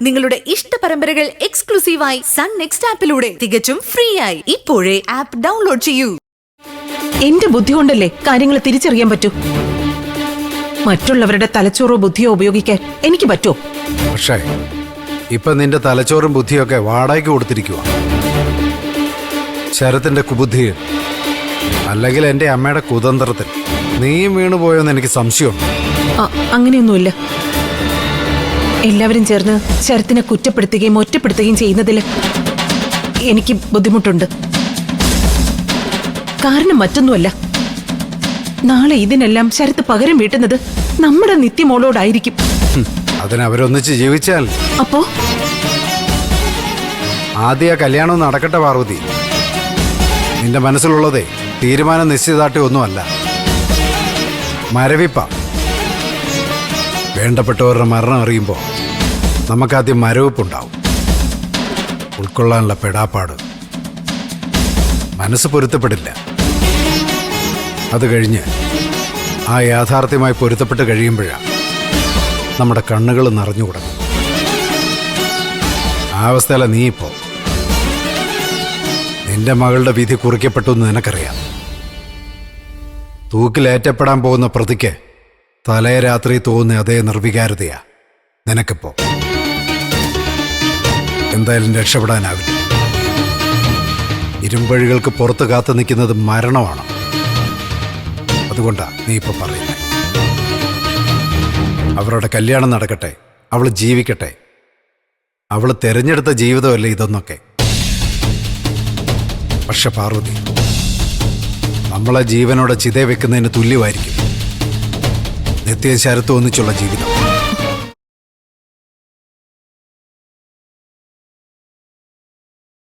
നിങ്ങളുടെ ഇഷ്ട പരമ്പരകൾ എക്സ്ക്ലൂസീവായി സൺ നെക്സ്റ്റ് ആപ്പിലൂടെ തികച്ചും ഫ്രീ ആയി ഇപ്പോഴേ ആപ്പ് ഡൗൺലോഡ് ചെയ്യൂ. എന്റെ ബുദ്ധി കൊണ്ടല്ലേ കാര്യങ്ങൾ തിരിച്ചറിയാൻ പറ്റൂ. മറ്റുള്ളവരുടെ തലച്ചോറോ ബുദ്ധിയോ ഉപയോഗിക്കാൻ എനിക്ക് പറ്റുമോ? പക്ഷേ ഇപ്പൊ നിന്റെ തലച്ചോറും ബുദ്ധിയൊക്കെ വാടകയ്ക്ക് കൊടുത്തിരിക്കുക. ശരത്തിന്റെ കുബുദ്ധിയിൽ അല്ലെങ്കിൽ എന്റെ അമ്മയുടെ കുതന്ത്രത്തിൽ നീയും വീണുപോയോന്ന് എനിക്ക് സംശയമുണ്ട്. അങ്ങനെയൊന്നുമില്ല. എല്ലാവരും ചേർന്ന് ശരത്തിനെ കുറ്റപ്പെടുത്തുകയും ഒറ്റപ്പെടുത്തുകയും ചെയ്യുന്നതിൽ എനിക്ക് ബുദ്ധിമുട്ടുണ്ട്. കാരണം മറ്റൊന്നുമല്ല, നാളെ ഇതിനെല്ലാം ശരത്ത് പകരം വീട്ടുന്നത് നമ്മുടെ നിത്യമോളോടായിരിക്കും. അതിനവരൊന്നിച്ച് ജീവിച്ചാൽ അപ്പോ ആദ്യ കല്യാണം നടക്കട്ടെ പാർവതി. നിന്റെ മനസ്സിലുള്ളതേ തീരുമാനം നിശ്ചിതാട്ടി ഒന്നുമല്ല, മരവിപ്പ. വേണ്ടപ്പെട്ടവരുടെ മരണം അറിയുമ്പോൾ നമുക്കാദ്യം മരവിപ്പുണ്ടാവും, ഉൾക്കൊള്ളാനുള്ള പെടാപ്പാട്. മനസ്സ് പൊരുത്തപ്പെടില്ല. അത് കഴിഞ്ഞ് ആ യാഥാർത്ഥ്യമായി പൊരുത്തപ്പെട്ട് കഴിയുമ്പോഴാണ് നമ്മുടെ കണ്ണുകൾ നിറഞ്ഞുകൂടും. ആ അവസ്ഥയല്ല നീ ഇപ്പോ. നിന്റെ മകളുടെ വിധി കുറിക്കപ്പെട്ടു എന്ന് നിനക്കറിയാം. തൂക്കിലേറ്റപ്പെടാൻ പോകുന്ന പ്രതിക്ക് തലേ രാത്രി തോന്നുന്ന അതേ നിർവികാരതയാ നിനക്കിപ്പോ. എന്തായാലും രക്ഷപ്പെടാനാവില്ല. ഇരുമ്പഴികൾക്ക് പുറത്ത് കാത്തു നിൽക്കുന്നത് മരണമാണ്. അതുകൊണ്ടാ നീ ഇപ്പൊ പറയുന്നത്. അവരുടെ കല്യാണം നടക്കട്ടെ, അവൾ ജീവിക്കട്ടെ. അവൾ തെരഞ്ഞെടുത്ത ജീവിതമല്ലേ ഇതൊന്നൊക്കെ. പക്ഷെ പാർവതി, നമ്മളെ ജീവനോടെ ചിത വെക്കുന്നതിന് തുല്യമായിരിക്കും നിത്യ ശരത്ത് ഒന്നിച്ചുള്ള ജീവിതം.